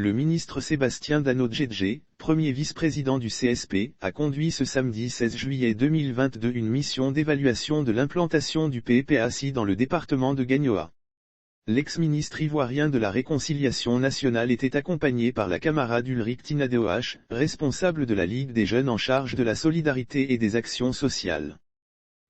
Le ministre Sébastien Dano-Djedje, premier vice-président du CSP, a conduit ce samedi 16 juillet 2022 une mission d'évaluation de l'implantation du PPACI dans le département de Gagnoa. L'ex-ministre ivoirien de la Réconciliation nationale était accompagné par la camarade Ulrich Tinadeoach, responsable de la Ligue des jeunes en charge de la solidarité et des actions sociales.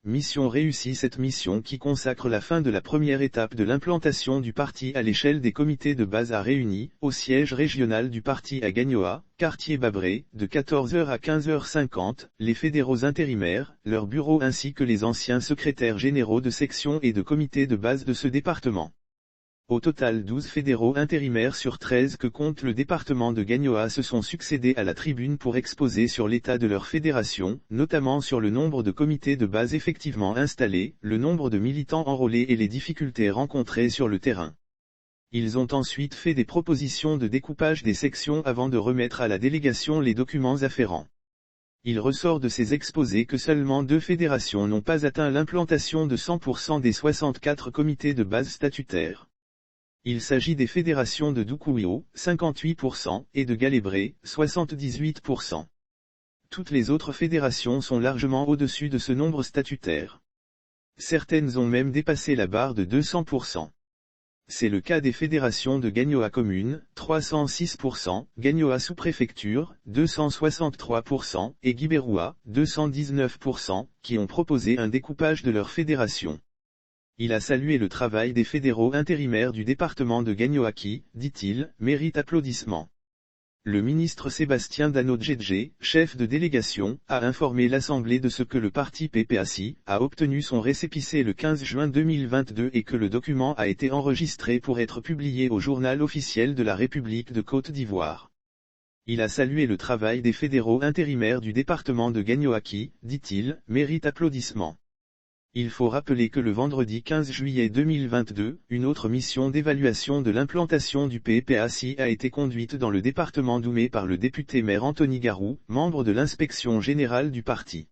Mission réussie. Cette mission qui consacre la fin de la première étape de l'implantation du parti à l'échelle des comités de base a réuni, au siège régional du parti à Gagnoa, quartier Babré, de 14h à 15h50, les fédéraux intérimaires, leurs bureaux ainsi que les anciens secrétaires généraux de section et de comités de base de ce département. Au total 12 fédéraux intérimaires sur 13 que compte le département de Gagnoa se sont succédés à la tribune pour exposer sur l'état de leur fédération, notamment sur le nombre de comités de base effectivement installés, le nombre de militants enrôlés et les difficultés rencontrées sur le terrain. Ils ont ensuite fait des propositions de découpage des sections avant de remettre à la délégation les documents afférents. Il ressort de ces exposés que seulement 2 fédérations n'ont pas atteint l'implantation de 100% des 64 comités de base statutaires. Il s'agit des fédérations de Doukouyou, 58%, et de Galébré, 78%. Toutes les autres fédérations sont largement au-dessus de ce nombre statutaire. Certaines ont même dépassé la barre de 200%. C'est le cas des fédérations de Gagnoa commune, 306%, Gagnoa sous-préfecture, 263%, et Guibéroua, 219%, qui ont proposé un découpage de leur fédération. Il a salué le travail des fédéraux intérimaires du département de Gagnoa qui, dit-il, mérite applaudissements. Le ministre Sébastien Dano-Djedje, chef de délégation, a informé l'Assemblée de ce que le parti PPACI a obtenu son récépissé le 15 juin 2022 et que le document a été enregistré pour être publié au journal officiel de la République de Côte d'Ivoire. Il a salué le travail des fédéraux intérimaires du département de Gagnoa qui, dit-il, mérite applaudissements. Il faut rappeler que le vendredi 15 juillet 2022, une autre mission d'évaluation de l'implantation du PPACI a été conduite dans le département d'Oumé par le député-maire Anthony Garou, membre de l'inspection générale du parti.